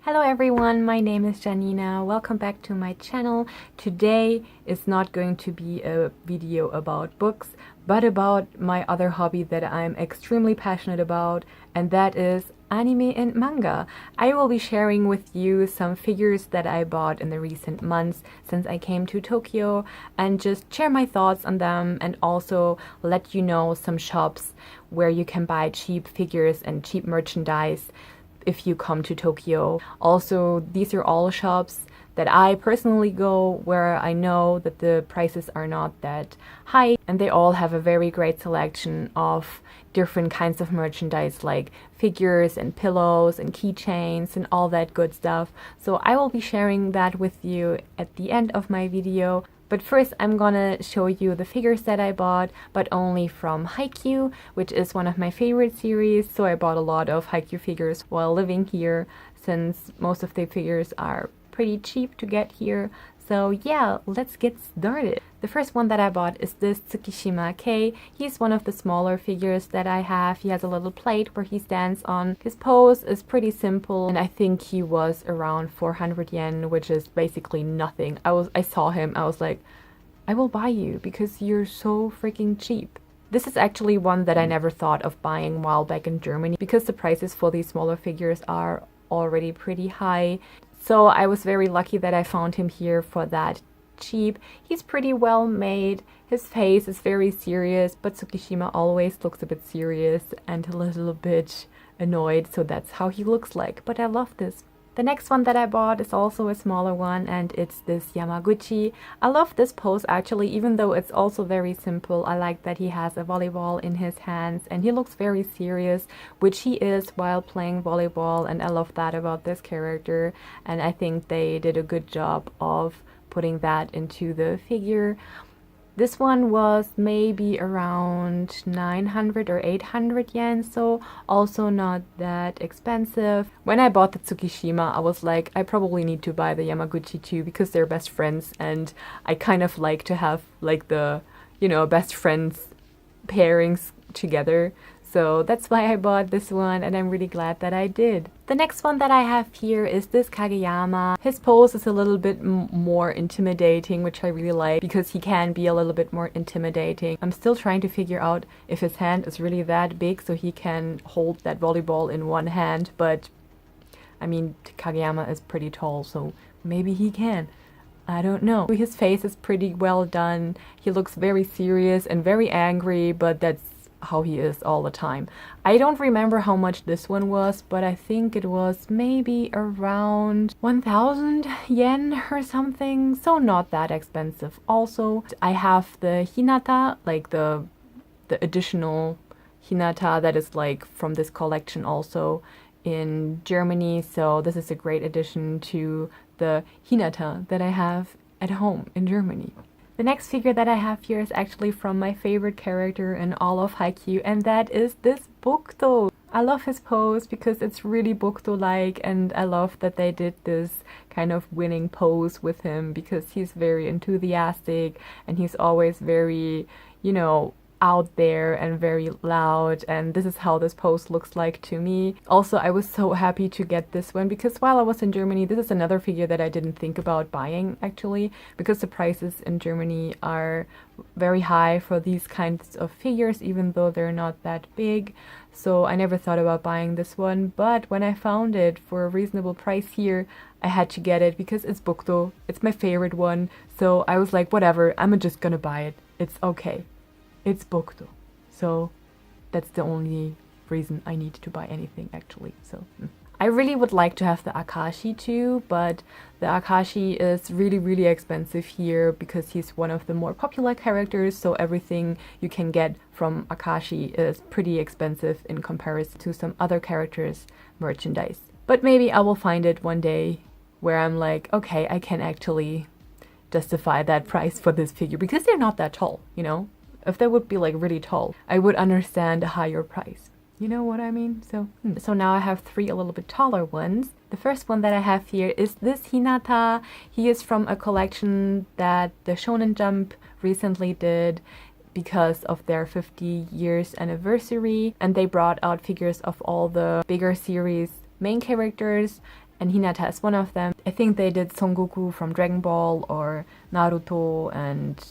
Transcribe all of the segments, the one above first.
Hello everyone, my name is Janina. Welcome back to my channel. Today is not going to be a video about books, but about my other hobby that I'm extremely passionate about, and that is anime and manga. I will be sharing with you some figures that I bought in the recent months since I came to Tokyo, and just share my thoughts on them, and also let you know some shops where you can buy cheap figures and cheap merchandise if you come to Tokyo. Also, these are all shops that I personally go where I know that the prices are not that high, and they all have a very great selection of different kinds of merchandise like figures and pillows and keychains and all that good stuff. So I will be sharing that with you at the end of my video. But first I'm gonna show you the figures that I bought, but only from Haikyuu, which is one of my favorite series. So I bought a lot of Haikyuu figures while living here, since most of the figures are pretty cheap to get here. So yeah, let's get started. The first one that I bought is this Tsukishima Kei. He's one of the smaller figures that I have. He has a little plate where he stands on. His pose is pretty simple, and I think he was around 400 yen, which is basically nothing. I saw him, I was like, I will buy you because you're so freaking cheap. This is actually one that I never thought of buying while back in Germany, because the prices for these smaller figures are already pretty high. So I was very lucky that I found him here for that cheap. He's pretty well made. His face is very serious, but Tsukishima always looks a bit serious and a little bit annoyed, so that's how he looks like. But I love this. The next one that I bought is also a smaller one, and it's this Yamaguchi. I love this pose actually, even though it's also very simple. I like that he has a volleyball in his hands and he looks very serious, which he is while playing volleyball, and I love that about this character, and I think they did a good job of putting that into the figure. This one was maybe around 900 or 800 yen, so also not that expensive. When I bought the Tsukishima, I was like, I probably need to buy the Yamaguchi too, because they're best friends, and I kind of like to have like the, best friends pairings together. So that's why I bought this one, and I'm really glad that I did. The next one that I have here is this Kageyama. His pose is a little bit more intimidating, which I really like, because he can be a little bit more intimidating. I'm still trying to figure out if his hand is really that big so he can hold that volleyball in one hand, but I mean, Kageyama is pretty tall, so maybe he can. I don't know. His face is pretty well done. He looks very serious and very angry, but that's how he is all the time. I don't remember how much this one was, but I think it was maybe around 1000 yen or something, so not that expensive. Also, I have the Hinata, like the additional Hinata that is like from this collection also in Germany, so this is a great addition to the Hinata that I have at home in Germany. The next figure that I have here is actually from my favorite character in all of Haikyuu, and that is this Bokuto. I love his pose because it's really Bokuto-like, and I love that they did this kind of winning pose with him because he's very enthusiastic and he's always very, out there and very loud, and this is how this pose looks like to me. Also, I was so happy to get this one because while I was in Germany, this is another figure that I didn't think about buying actually, because the prices in Germany are very high for these kinds of figures, even though they're not that big. So I never thought about buying this one, but when I found it for a reasonable price here, I had to get it because it's Bokuto. It's my favorite one, so I was like, whatever, I'm just gonna buy it. It's okay. It's Bokuto. So that's the only reason I need to buy anything actually. So I really would like to have the Akashi too, but the Akashi is really expensive here because he's one of the more popular characters, so everything you can get from Akashi is pretty expensive in comparison to some other characters' merchandise. But maybe I will find it one day where I'm like, okay, I can actually justify that price for this figure, because they're not that tall, If they would be like really tall, I would understand a higher price. You know what I mean? So now I have three a little bit taller ones. The first one that I have here is this Hinata. He is from a collection that the Shonen Jump recently did because of their 50 years anniversary, and they brought out figures of all the bigger series main characters, and Hinata is one of them. I think they did Son Goku from Dragon Ball or Naruto and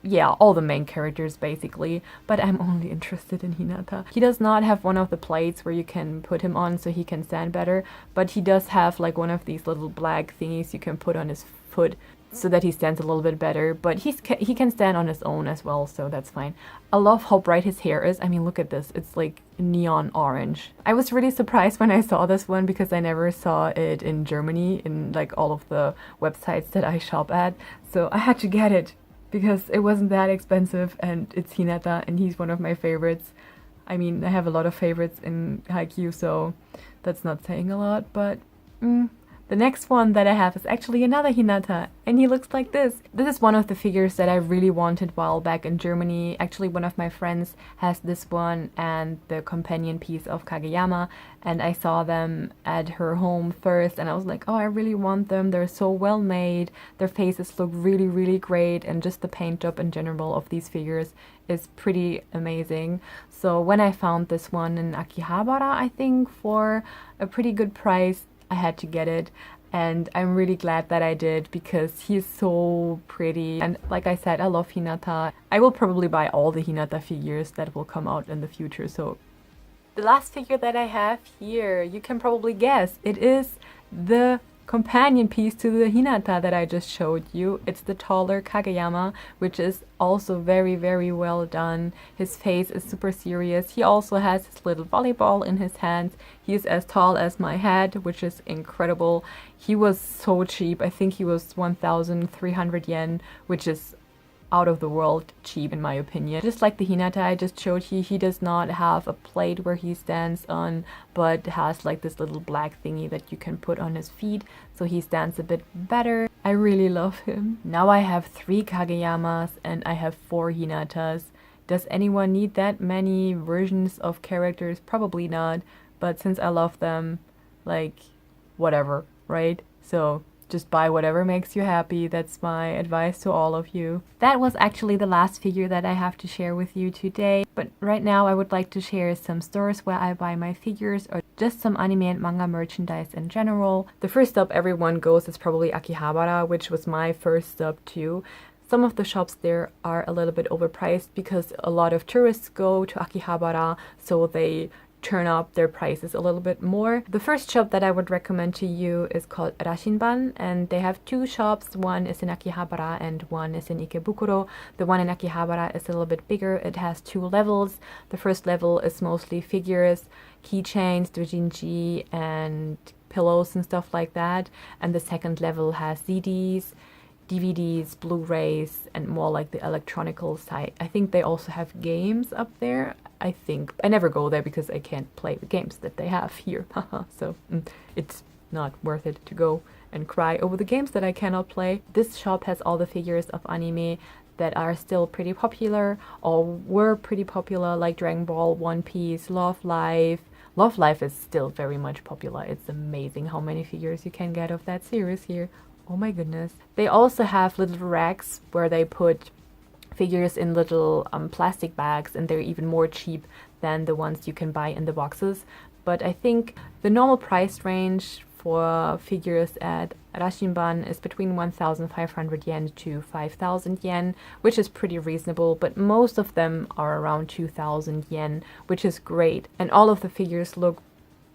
yeah, all the main characters basically, but I'm only interested in Hinata. He does not have one of the plates where you can put him on so he can stand better, but he does have like one of these little black thingies you can put on his foot so that he stands a little bit better, but he can stand on his own as well, so that's fine. I love how bright his hair is. I mean, look at this. It's like neon orange. I was really surprised when I saw this one because I never saw it in Germany in like all of the websites that I shop at, so I had to get it because it wasn't that expensive and it's Hinata and he's one of my favorites. I mean, I have a lot of favorites in Haikyuu, so that's not saying a lot, but the next one that I have is actually another Hinata, and he looks like this. This is one of the figures that I really wanted while back in Germany. Actually, one of my friends has this one and the companion piece of Kageyama, and I saw them at her home first, and I was like, oh, I really want them. They're so well made. Their faces look really, really great, and just the paint job in general of these figures is pretty amazing. So when I found this one in Akihabara, I think for a pretty good price, I had to get it, and I'm really glad that I did because he's so pretty, and like I said, I love Hinata. I will probably buy all the Hinata figures that will come out in the future. So the last figure that I have here, you can probably guess, it is the companion piece to the Hinata that I just showed you. It's the taller Kageyama, which is also very, very well done. His face is super serious. He also has his little volleyball in his hands. He is as tall as my head, which is incredible. He was so cheap. I think he was 1,300 yen, which is out of the world cheap in my opinion. Just like the Hinata I just showed you, he does not have a plate where he stands on, but has like this little black thingy that you can put on his feet, so he stands a bit better. I really love him. Now I have 3 Kageyamas and I have 4 Hinatas. Does anyone need that many versions of characters? Probably not, but since I love them, like, whatever, right? So just buy whatever makes you happy. That's my advice to all of you. That was actually the last figure that I have to share with you today. But right now I would like to share some stores where I buy my figures or just some anime and manga merchandise in general. The first stop everyone goes is probably Akihabara, which was my first stop too. Some of the shops there are a little bit overpriced because a lot of tourists go to Akihabara, so they turn up their prices a little bit more. The first shop that I would recommend to you is called Rashinban, and they have 2 shops. One is in Akihabara and one is in Ikebukuro. The one in Akihabara is a little bit bigger. It has 2 levels. The first level is mostly figures, keychains, doujinshi, and pillows and stuff like that. And the second level has CDs, DVDs, Blu-rays, and more like the electronical side. I think they also have games up there. I think. I never go there because I can't play the games that they have here. So it's not worth it to go and cry over the games that I cannot play. This shop has all the figures of anime that are still pretty popular or were pretty popular, like Dragon Ball, One Piece, Love Live. Love Live is still very much popular. It's amazing how many figures you can get of that series here. Oh my goodness. They also have little racks where they put figures in little plastic bags, and they're even more cheap than the ones you can buy in the boxes. But I think the normal price range for figures at Rashinban is between 1,500 yen to 5,000 yen, which is pretty reasonable, but most of them are around 2,000 yen, which is great. And all of the figures look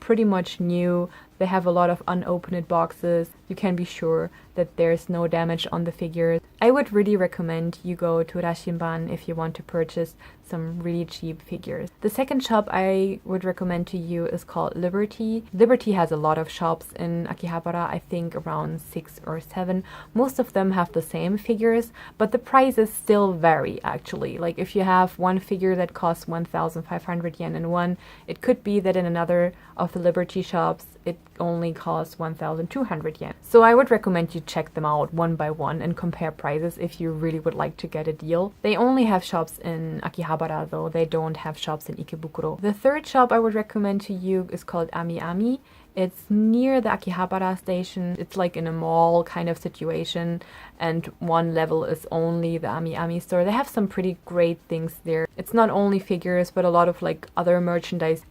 pretty much new. They have a lot of unopened boxes. You can be sure that there's no damage on the figures. I would really recommend you go to Rashinban if you want to purchase some really cheap figures. The second shop I would recommend to you is called Liberty. Liberty has a lot of shops in Akihabara, I think around 6 or 7. Most of them have the same figures, but the prices still vary actually. Like if you have one figure that costs 1,500 yen in one, it could be that in another of the Liberty shops it only costs 1,200 yen. So I would recommend you check them out one by one and compare prices if you really would like to get a deal. They only have shops in Akihabara though, they don't have shops in Ikebukuro. The third shop I would recommend to you is called Ami Ami. It's near the Akihabara station. It's like in a mall kind of situation, and one level is only the Ami Ami store. They have some pretty great things there. It's not only figures, but a lot of like other merchandise.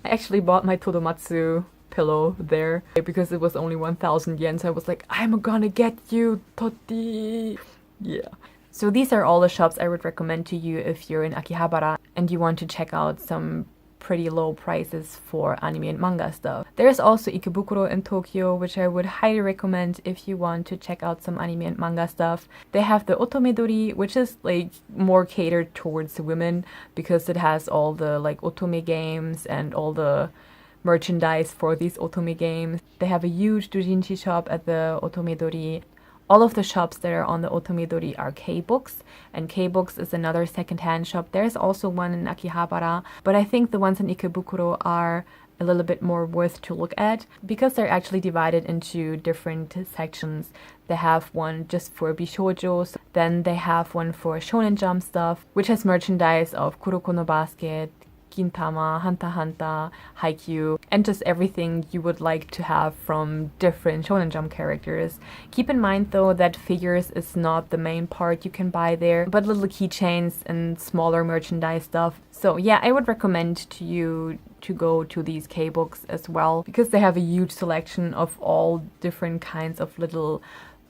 I actually bought my Todomatsu pillow there because it was only 1,000 yen. So I was like, I'm gonna get you, Toti. Yeah. So these are all the shops I would recommend to you if you're in Akihabara and you want to check out some pretty low prices for anime and manga stuff. There's also Ikebukuro in Tokyo, which I would highly recommend if you want to check out some anime and manga stuff. They have the Otomedori, which is like more catered towards women because it has all the like otome games and all the merchandise for these otome games. They have a huge doujinshi shop at the Otomedori. All of the shops that are on the Otomedori are K-Books, and K-Books is another second-hand shop. There's also one in Akihabara, but I think the ones in Ikebukuro are a little bit more worth to look at because they're actually divided into different sections. They have one just for bishoujo, then they have one for Shonen Jump stuff, which has merchandise of Kuroko no Basket, Gintama, Hunter x Hunter, Haikyuu, and just everything you would like to have from different Shonen Jump characters. Keep in mind though that figures is not the main part you can buy there, but little keychains and smaller merchandise stuff. So yeah, I would recommend to you to go to these K-Books as well because they have a huge selection of all different kinds of little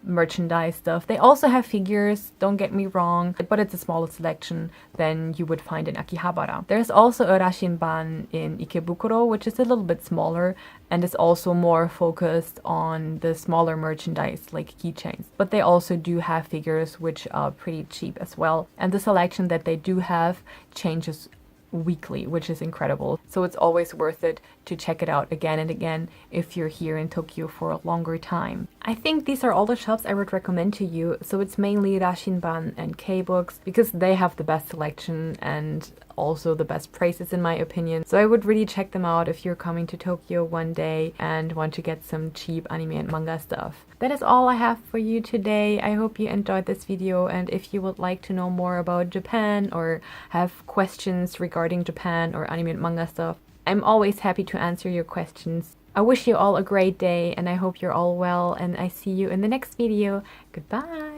merchandise stuff. They also have figures, don't get me wrong, but it's a smaller selection than you would find in Akihabara. There's also a Rashinban in Ikebukuro, which is a little bit smaller and is also more focused on the smaller merchandise like keychains. But they also do have figures which are pretty cheap as well. And the selection that they do have changes weekly, which is incredible. So it's always worth it to check it out again and again if you're here in Tokyo for a longer time. I think these are all the shops I would recommend to you. So it's mainly Rashinban and K-Books because they have the best selection and also the best prices in my opinion. So I would really check them out if you're coming to Tokyo one day and want to get some cheap anime and manga stuff. That is all I have for you today. I hope you enjoyed this video, and if you would like to know more about Japan or have questions regarding Japan or anime and manga stuff, I'm always happy to answer your questions. I wish you all a great day and I hope you're all well, and I see you in the next video. Goodbye!